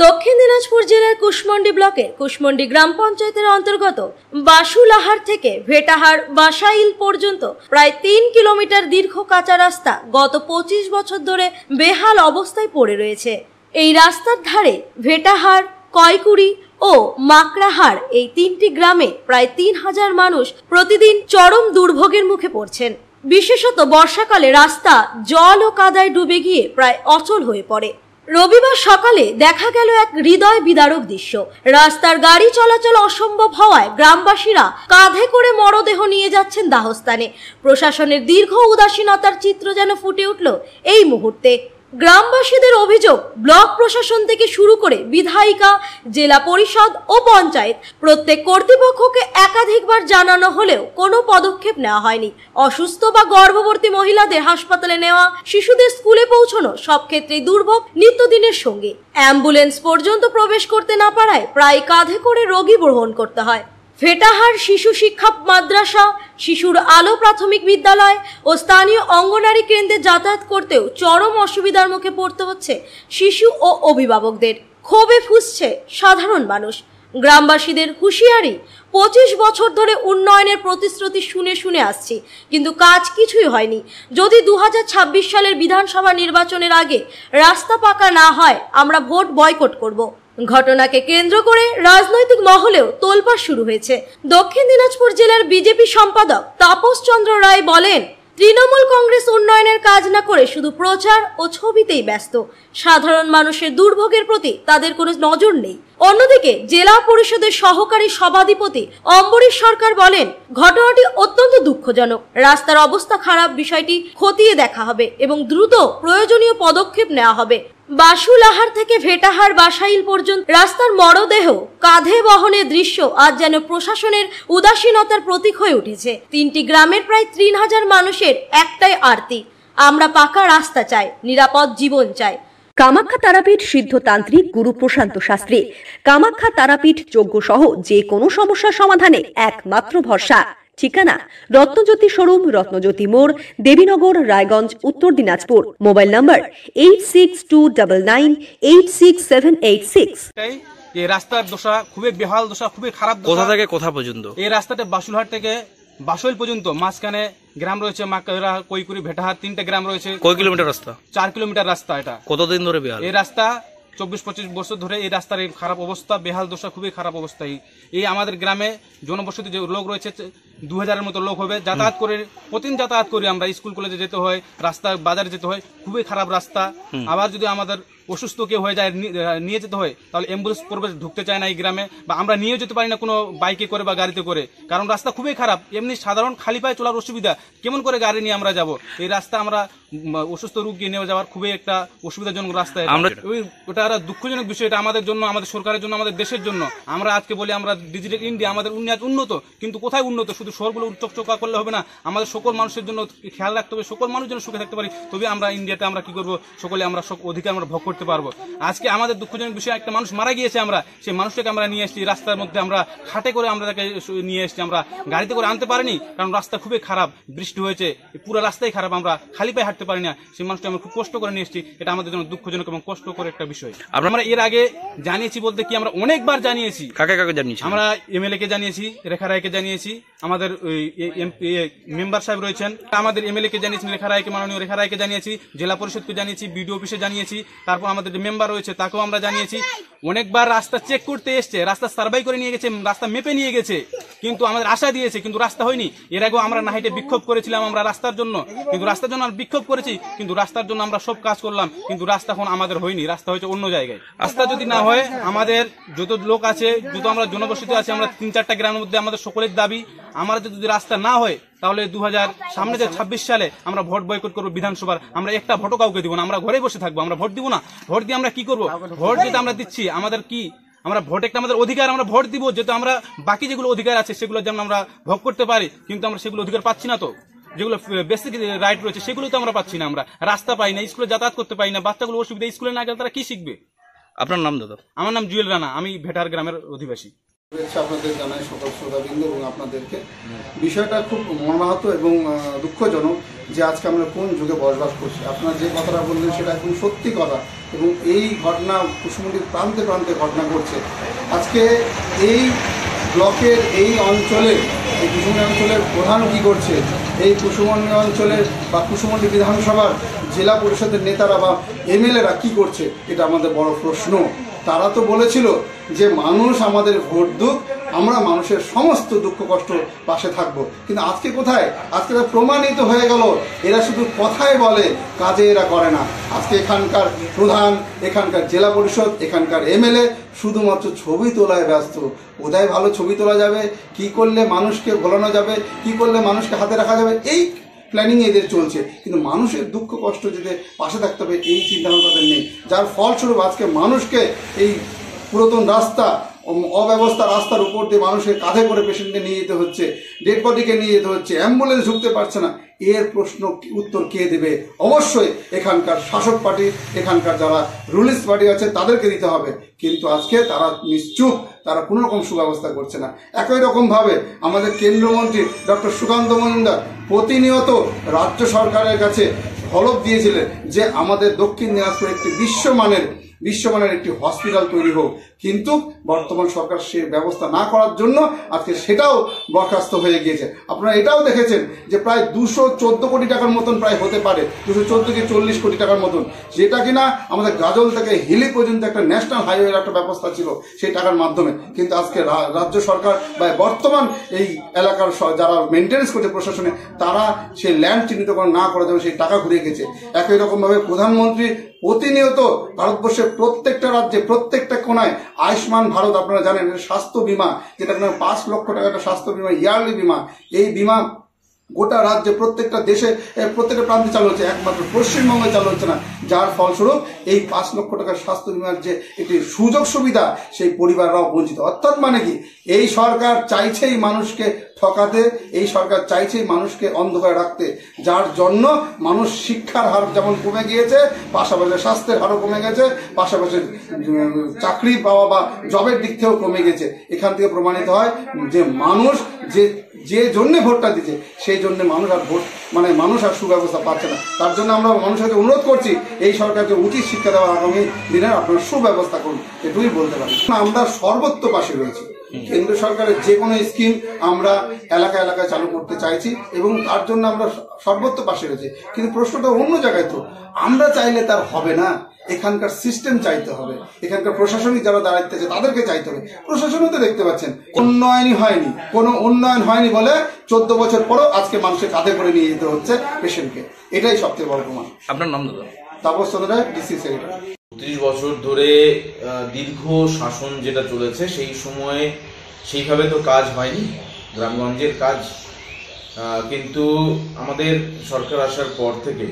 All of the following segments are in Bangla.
দক্ষিণ দিনাজপুর জেলার কুশমন্ডি ব্লকের কুশমন্ডি গ্রাম পঞ্চায়েতের অন্তর্গত বাসুলাহার থেকে ভেটাহার বাসাইল পর্যন্ত প্রায় 3 কিলোমিটার দীর্ঘ কাঁচা রাস্তা গত 25 বছর ধরে বেহাল অবস্থায় পড়ে রয়েছে। এই রাস্তার ধারে ভেটাহার, কয়কুড়ি ও মাকড়াহার এই তিনটি গ্রামে প্রায় 3000 মানুষ প্রতিদিন চরম দুর্ভোগের মুখে পড়ছেন। বিশেষত বর্ষাকালে রাস্তা জল ও কাদায় ডুবে গিয়ে প্রায় অচল হয়ে পড়ে। রবিবার সকালে দেখা গেল এক হৃদয় বিদারক দৃশ্য। রাস্তার গাড়ি চলাচল অসম্ভব হওয়ায় গ্রামবাসীরা কাঁধে করে মরদেহ নিয়ে যাচ্ছেন দাহস্থানে। প্রশাসনের দীর্ঘ উদাসীনতার চিত্র যেন ফুটে উঠল এই মুহূর্তে। গ্রামবাসীদের অভিযোগ, ব্লক প্রশাসন থেকে শুরু করে বিধায়িকা, জেলা পরিষদ ও পঞ্চায়েত প্রত্যেক কর্তৃপক্ষকে একাধিকবার জানানো হলেও কোনো পদক্ষেপ নেওয়া হয়নি। অসুস্থ বা গর্ভবতী মহিলাদের হাসপাতালে নেওয়া, শিশুদের স্কুলে পৌঁছানো সব ক্ষেত্রেই দুর্ভোগ নিত্যদিনের সঙ্গে। অ্যাম্বুলেন্স পর্যন্ত প্রবেশ করতে না পারায় প্রায় কাঁধে করে রোগী বহন করতে হয়। ভেটাহার শিশু শিক্ষা মাদ্রাসা, শিশুর আলো প্রাথমিক বিদ্যালয় ও স্থানীয় অঙ্গনারী কেন্দ্রে যাতায়াত করতেও চরম অসুবিধার মুখে পড়তে হচ্ছে শিশু ও অভিভাবকদের। ক্ষোভে ফুঁসছে সাধারণ মানুষ। গ্রামবাসীদের হুঁশিয়ারি, 25 বছর ধরে উন্নয়নের প্রতিশ্রুতি শুনে শুনে আসছি, কিন্তু কাজ কিছুই হয়নি। যদি 2026 সালের বিধানসভা নির্বাচনের আগে রাস্তা পাকা না হয়, আমরা ভোট বয়কট করব। ঘটনাকে কেন্দ্র করে রাজনৈতিক মহলেও তোলপাড় শুরু হয়েছে। দক্ষিণ দিনাজপুর জেলার বিজেপি সম্পাদক তাপস চন্দ্র রায় বলেন, তৃণমূল কংগ্রেস উন্নয়নের কাজ না করে শুধু প্রচার ও ছবিতেই ব্যস্ত। সাধারণ মানুষের দুর্ভোগের প্রতি তাদের কোনো নজর নেই। অন্যদিকে জেলা পরিষদের সহকারী সভাধিপতি অম্বরীশ সরকার বলেন, ঘটনাটি অত্যন্ত দুঃখজনক। রাস্তার অবস্থা খারাপ, বিষয়টি খতিয়ে দেখা হবে এবং দ্রুত প্রয়োজনীয় পদক্ষেপ নেওয়া হবে। বাসুলাহার থেকে ভেটাহার বাসাইল পর্যন্ত রাস্তার মরদেহ কাঁধে বহনের দৃশ্য আজ যেন প্রশাসনের উদাসীনতার প্রতীক হয়ে উঠেছে। তিনটি গ্রামের প্রায় 3000 মানুষের একটাই আরতি, আমরা পাকা রাস্তা চাই, নিরাপদ জীবন চাই। কামাখ্যা তারাপীঠ সিদ্ধতান্ত্রিক গুরু প্রশান্ত শাস্ত্রী। কামাখ্যা তারাপীঠ যজ্ঞ সহ যে কোনো সমস্যার সমাধানে একমাত্র ভরসা। ঠিকানা রত্নজ্যোতি শোরুম, রত্নজ্যোতি মোড়, দেবীনগর, রায়গঞ্জ, উত্তর দিনাজপুর। মোবাইল নম্বর 8629986786। এই রাস্তার দশা খুবই বেহাল দশা, খুবই খারাপ। কোথা থেকে কোথা পর্যন্ত? এই রাস্তাটা বাসুলহাট থেকে বাসইল পর্যন্ত, মাঝখানে গ্রাম রয়েছে মাকড়া, কৈকুড়ি, ভেটাহার, 3টে গ্রাম রয়েছে। কয় কিলোমিটার রাস্তা? 4 কিলোমিটার রাস্তা। এটা কতদিন ধরে বেহাল? এই রাস্তা 24-25 বছর ধরে এই রাস্তার এই খারাপ অবস্থা, বেহাল দশা, খুবই খারাপ অবস্থা। এই আমাদের গ্রামে জনবসতি যে লোক রয়েছে 2000-এর মতো লোক হবে। যাতায়াত করে, প্রতিদিন যাতায়াত করি আমরা, স্কুল কলেজে যেতে হয়, রাস্তা বাজারে যেতে হয়, খুবই খারাপ রাস্তা। আবার যদি আমাদের অসুস্থ কেউ হয়ে যায়, নিয়ে যেতে হয়, তাহলে অ্যাম্বুলেন্স প্রবেশ ঢুকতে চায় না এই গ্রামে, বা আমরা নিয়ে যেতে পারি না কোনো বাইকে করে বা গাড়িতে করে, কারণ রাস্তা খুবই খারাপ। এমনি সাধারণ খালি পায়ে চলার অসুবিধা, কেমন করে গাড়ি নিয়ে আমরা যাব? এই রাস্তা আমরা অসুস্থ রোগী নিয়ে যাওয়ার খুবই একটা অসুবিধাজনক রাস্তা। ওটা একটা দুঃখজনক বিষয়, এটা আমাদের জন্য, আমাদের সরকারের জন্য, আমাদের দেশের জন্য। আমরা আজকে বলি আমরা ডিজিটাল ইন্ডিয়া, আমাদের উন্নত, কিন্তু কোথায় উন্নত? শুধু শহরগুলো চকচকা করলে হবে না, আমাদের সকল মানুষের জন্য খেয়াল রাখতে হবে, সকল মানুষ যেন সুখে থাকতে পারি, তবে আমরা ইন্ডিয়াতে আমরা কি করবো, সকলে আমরা অধিকার আমরা ভোগ করতে পারবো। আজকে আমাদের দুঃখজনক বিষয়, একটা মানুষ মারা গিয়েছে, আমরা সেই মানুষটাকে আমরা নিয়ে এসেছি রাস্তার মধ্যে, আমরা খাটে করে আমরা তাকে নিয়ে এসেছি, আমরা গাড়িতে করে আনতে পারিনি, কারণ রাস্তা খুবই খারাপ, বৃষ্টি হয়েছে, পুরো রাস্তাই খারাপ, আমরা খালি পায়ে হাঁটতে পারি না। সেই মানুষটা আমরা খুব কষ্ট করে নিয়ে এসেছি, এটা আমাদের জন্য দুঃখজনক এবং কষ্টকর একটা বিষয়। আমরা এর আগে জানিয়েছি বলতে কি, আমরা অনেকবার জানিয়েছি। কাকে কাকে জানিয়েছি? আমরা এমএলএ কে জানিয়েছি, রেখা রায়কে জানিয়েছি, আমাদের মেম্বার সাহেব রয়েছেন, আমাদের এমএলএ কে জানিয়েছি, রেখা রায়কে, মাননীয় রেখা রায়কে জানিয়েছি, জেলা পরিষদকে জানিয়েছি, বিডিও অফিসে জানিয়েছি, তারপর আমাদের মেম্বার রয়েছে তাকেও আমরা জানিয়েছি। অনেকবার রাস্তা চেক করতে এসছে, রাস্তা সার্ভে করে নিয়ে গেছে, রাস্তা মেপে নিয়ে গেছে, কিন্তু আমাদের আশা দিয়েছে, কিন্তু রাস্তা হয়নি। এর আগেও আমরা নাহিটে বিক্ষোভ করেছিলাম আমরা রাস্তার জন্য, কিন্তু রাস্তার জন্য আমরা বিক্ষোভ করেছি, কিন্তু রাস্তার জন্য আমরা সব কাজ করলাম, কিন্তু রাস্তা এখন আমাদের হয়নি, রাস্তা হয়েছে অন্য জায়গায়। রাস্তা যদি না হয়, আমাদের যত লোক আছে, যত আমরা জনবসতি আছে, আমরা 3-4টা গ্রামের মধ্যে আমাদের সকলের দাবি, আমাদের যদি রাস্তা না হয়, তাহলে সামনে যে 26 সালে আমরা ভোট বয়কট করবো বিধানসভার। আমরা একটা ভোটও কাউকে দিব না, আমরা ঘরে বসে থাকবো, আমরা ভোট দিব না। ভোট দিয়ে আমরা কি করবো? ভোট যেটা আমরা দিচ্ছি, আমাদের কি, আমরা ভোট একটা আমাদের অধিকার, আমরা ভোট দিব, যেহেতু আমরা বাকি যেগুলো অধিকার আছে সেগুলো যেন আমরা ভোগ করতে পারি, কিন্তু আমরা সেগুলো অধিকার পাচ্ছি না। তো যেগুলো বেসিক রাইট রয়েছে সেগুলো তো আমরা পাচ্ছি না, আমরা রাস্তা পাই না, স্কুলে যাতায়াত করতে পারি না, বাচ্চাগুলো অসুবিধা, স্কুলে না গেলে তারা কি শিখবে? আপনার নাম দাদা? আমার নাম জুয়েল রানা, আমি ভেটার গ্রামের অধিবাসী। শুভেচ্ছা আপনাদের জানাই সকল শ্রোতাবৃন্দ এবং আপনাদেরকে। বিষয়টা খুব মর্মাহত এবং দুঃখজনক যে আজকে আমরা কোন যুগে বসবাস করছি। আপনারা যে কথাটা বললেন সেটা একদম সত্যি কথা এবং এই ঘটনা কুশমন্ডির প্রান্তে প্রান্তে ঘটনা ঘটছে। আজকে এই ব্লকের এই অঞ্চলের এই কুশমন্ডি অঞ্চলের প্রধান কী করছে, এই কুশমন্ডি অঞ্চলের বা কুশমন্ডি বিধানসভার জেলা পরিষদের নেতারা বা এমএলএরা কী করছে, এটা আমাদের বড় প্রশ্ন। তারা তো বলেছিল যে মানুষ আমাদের ভোট দুক, আমরা মানুষের সমস্ত দুঃখ কষ্ট পাশে থাকবো, কিন্তু আজকে কোথায়? আজকে তা প্রমাণিত হয়ে গেল এরা শুধু কথায় বলে, কাজে এরা করে না। আজকে এখানকার প্রধান, এখানকার জেলা পরিষদ, এখানকার এমএলএ শুধুমাত্র ছবি তোলায় ব্যস্ত। কোথায় ভালো ছবি তোলা যাবে, কি করলে মানুষকে ভোলানো যাবে, কি করলে মানুষকে হাতে রাখা যাবে, এই প্ল্যানিং এদের চলছে, কিন্তু মানুষের দুঃখ কষ্ট যদি পাশে থাকতে হবে এই চিন্তাভাবনা তাদের নেই। যার ফলস্বরূপ আজকে মানুষকে এই পুরাতন রাস্তা, অব্যবস্থা রাস্তার উপর দিয়ে মানুষের কাঁধে করে পেশেন্টকে নিয়ে যেতে হচ্ছে, ডেড বডিকে নিয়ে যেতে হচ্ছে, অ্যাম্বুলেন্স ঢুকতে পারছে না। এর প্রশ্ন উত্তর কে দেবে? অবশ্যই এখানকার শাসক পার্টি, এখানকার যারা রুলিস্ট পার্টি আছে তাদেরকে দিতে হবে, কিন্তু আজকে তারা নিশ্চুপ, তারা কোনো রকম সুব্যবস্থা করছে না। একই রকমভাবে আমাদের কেন্দ্রমন্ত্রী ডক্টর সুকান্ত মজুমদার প্রতিনিয়ত রাজ্য সরকারের কাছে হলফ দিয়েছিলেন যে আমাদের দক্ষিণ দিনাজপুরে একটি বিশ্বমানের একটি হসপিটাল তৈরি হোক, কিন্তু বর্তমান সরকার সে ব্যবস্থা না করার জন্য আজকে সেটাও বরখাস্ত হয়ে গিয়েছে। আপনারা এটাও দেখেছেন যে প্রায় 214 কোটি টাকার মতন প্রায় হতে পারে, 214 থেকে 40 কোটি টাকার মতন, যেটা কিনা আমাদের গাজল থেকে হিলি পর্যন্ত একটা ন্যাশনাল হাইওয়ের একটা ব্যবস্থা ছিল সেই টাকার মাধ্যমে, কিন্তু আজকে রাজ্য সরকার বা বর্তমান এই এলাকার যারা মেনটেন্স করছে প্রশাসনে, তারা সেই ল্যান্ড চিহ্নিতকরণ না করার জন্য সেই টাকা ঘুরে গেছে। একই রকমভাবে প্রধানমন্ত্রী প্রতিনিয়ত ভারতবর্ষের প্রত্যেকটা রাজ্যে, প্রত্যেকটা কোনায় আয়ুষ্মান ভারত, আপনারা জানেন স্বাস্থ্য বিমা, যেটা 5 লক্ষ টাকা একটা স্বাস্থ্য বিমা, ইয়ারলি বিমা, এই বিমা গোটা রাজ্যে প্রত্যেকটা দেশে প্রত্যেকটা প্রান্তে চালু হচ্ছে, একমাত্র পশ্চিমবঙ্গে চালু হচ্ছে না। যার ফলস্বরূপ এই 5 লক্ষ টাকার স্বাস্থ্য বিমার যে একটি সুযোগ সুবিধা, সেই পরিবাররাও বঞ্চিত। অর্থাৎ মানে কি, এই সরকার চাইছেই মানুষকে ঠকাতে, এই সরকার চাইছেই মানুষকে অন্ধকারে রাখতে, যার জন্য মানুষ শিক্ষার হার যেমন কমে গিয়েছে, পাশাপাশি স্বাস্থ্যের হারও কমে গেছে, পাশাপাশি চাকরি পাওয়া বা জবের দিক থেকেও কমে গেছে। এখান থেকে প্রমাণিত হয় যে মানুষ যে জন্য ভোটটা দিচ্ছে, সেই জন্য মানুষ আর সুব্যবস্থা পাচ্ছে না। তার জন্য আমরা মানুষকে অনুরোধ করছি, এই সরকারকে উচিত শিক্ষা দেওয়া, আগামী দিনে আপনারা সুব্যবস্থা করুন, এটুকুই বলতে পারি। আমরা সর্বত্র পাশে রয়েছি, কেন্দ্র সরকারের যে কোনো স্কিম আমরা এলাকায় চালু করতে চাইছি এবং তার জন্য আমরা সর্বত্র পাশে রয়েছি, কিন্তু প্রশ্নটা অন্য জায়গায়। তো আমরা চাইলে তার হবে না, এখানকার সিস্টেম চাইতে হবে, এখানকার প্রশাসনিক যারা দাঁড়াইতে আছে তাদেরকে চাইতে হবে। প্রশাসনও তো দেখতে পাচ্ছেন উন্নয়নই হয়নি, কোনো উন্নয়ন হয়নি বলে 14 বছর পরও আজকে মানুষের কাঁধে করে নিয়ে যেতে হচ্ছে পেশেন্টকে। এটাই সবচেয়ে বড় প্রমাণ। আপনার নাম দাদা? তাপস চন্দ্র রায়, ডিসি সেক্রেটারি। 30 বছর ধরে দীর্ঘ শাসন যেটা চলেছে, সেই সময়ে সেইভাবে তো কাজ হয়নি, গ্রামগঞ্জের কাজ, কিন্তু আমাদের সরকার আসার পর থেকে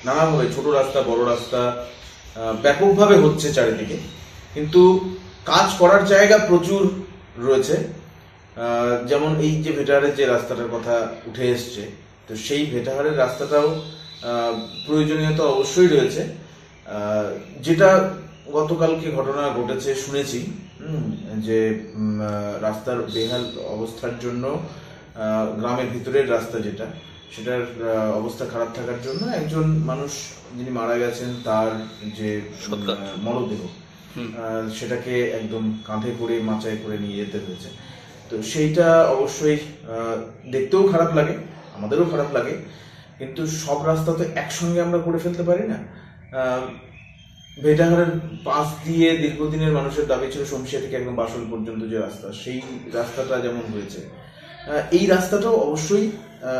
নানাভাবে ছোট রাস্তা, বড় রাস্তা ব্যাপকভাবে হচ্ছে চারিদিকে, কিন্তু কাজ করার জায়গা প্রচুর রয়েছে। যেমন এই যে ভেটাহারের যে রাস্তাটার কথা উঠে এসছে, তো সেই ভেটাহারের রাস্তাটাও প্রয়োজনীয়তা অবশ্যই রয়েছে। যেটা গতকালকে ঘটনা ঘটেছে শুনেছি, যে রাস্তার বেহাল অবস্থার জন্য, গ্রামের ভিতরের রাস্তা যেটা, সেটার অবস্থা খারাপ থাকার জন্য একজন মানুষ যিনি মারা গেছেন, তার যে মরদেহ, সেটাকে একদম কাঁধে করে মাচায় করে নিয়ে যেতে হয়েছে। তো সেইটা অবশ্যই দেখতেও খারাপ লাগে, আমাদেরও খারাপ লাগে, কিন্তু সব রাস্তা তো একসঙ্গে আমরা করে ফেলতে পারি না। ভেটাহারের পাশ দিয়ে দীর্ঘদিনের মানুষের দাবি ছিল শমশিয়া থেকে একদম বাসল পর্যন্ত যে রাস্তা, সেই রাস্তাটা যেমন হয়েছে, এই রাস্তাটাও অবশ্যই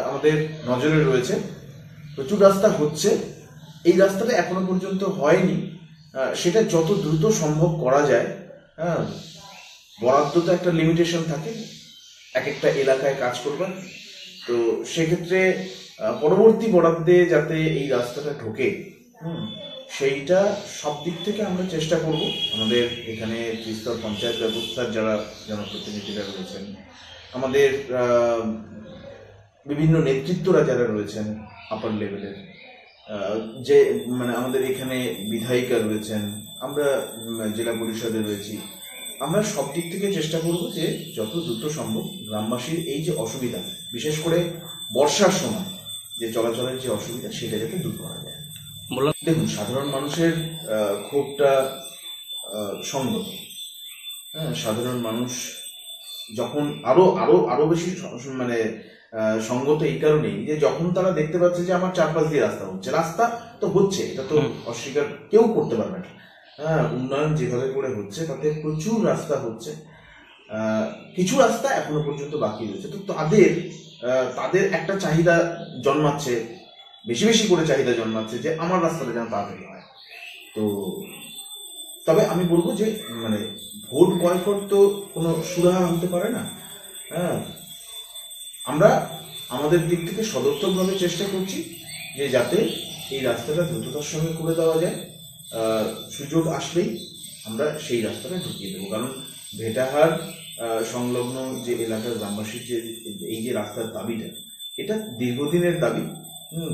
আমাদের নজরে রয়েছে। প্রচুর রাস্তা হচ্ছে, এই রাস্তাটা এখনো পর্যন্ত হয়নি, সেটা যত দ্রুত সম্ভব করা যায়। বরাদ্দ তো একটা লিমিটেশন থাকে, এক একটা এলাকায় কাজ করবেন, তো সেক্ষেত্রে পরবর্তী বরাদ্দে যাতে এই রাস্তাটা ঢোকে, সেইটা সব দিক থেকে আমরা চেষ্টা করব। আমাদের এখানে ত্রিস্তর পঞ্চায়েত ব্যবস্থার যারা জনপ্রতিনিধিরা রয়েছেন, আমাদের বিভিন্ন নেতৃত্বরা যারা রয়েছেন আপার লেভেলের, যে আমাদের এখানে বিধায়িকা রয়েছেন, আমরা জেলা পরিষদে রয়েছি, আমরা সব দিক থেকে চেষ্টা করব যে যত দ্রুত সম্ভব গ্রামবাসীর এই যে অসুবিধা, বিশেষ করে বর্ষার সময় যে চলাচলের যে অসুবিধা, সেটা যাতে দূর করা যায়। দেখুন, সাধারণ মানুষের ক্ষোভটা সঙ্গত। হ্যাঁ, সাধারণ মানুষ যখন আরো আরো আরো বেশি মানে সঙ্গত এই কারণেই যে যখন তারা দেখতে পাচ্ছে যে আমার চারপাশ দিয়ে রাস্তা হচ্ছে, রাস্তা তো হচ্ছে, এটা তো অস্বীকার কেউ করতে পারবে না। হ্যাঁ, উন্নয়ন যেভাবে করে হচ্ছে তাতে প্রচুর রাস্তা হচ্ছে, কিছু রাস্তা এখনো পর্যন্ত বাকি রয়েছে। তো তাদের একটা চাহিদা জন্মাচ্ছে, বেশি বেশি করে চাহিদা জন্মাচ্ছে যে আমার রাস্তাটা যেন তাড়াতাড়ি হয়। তো তবে আমি বলবো যে মানে ভোট বয়কট তো কোনো সুরাহা হতে পারে না। হ্যাঁ, আমরা আমাদের দিক থেকে সদর্থকভাবে চেষ্টা করছি যে যাতে এই রাস্তাটা দ্রুততার সঙ্গে করে দেওয়া যায়। সুযোগ আসলেই আমরা সেই রাস্তাটা ঢুকিয়ে দেবো, কারণ ভেটাহার সংলগ্ন যে এলাকার গ্রামবাসীর যে এই যে রাস্তার দাবিটা, এটা দীর্ঘদিনের দাবি,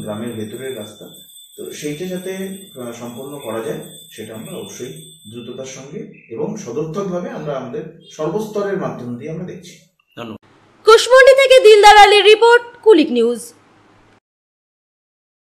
গ্রামের ভেতরের রাস্তা। তো সেইটা যাতে সম্পন্ন করা যায় সেটা আমরা অবশ্যই দ্রুততার সঙ্গে এবং সদর্থকভাবে আমরা আমাদের সর্বস্তরের মাধ্যম দিয়ে আমরা দেখছি। কুশমন্ডি থেকে দিলদার আলীর রিপোর্ট, কুলিক নিউজ।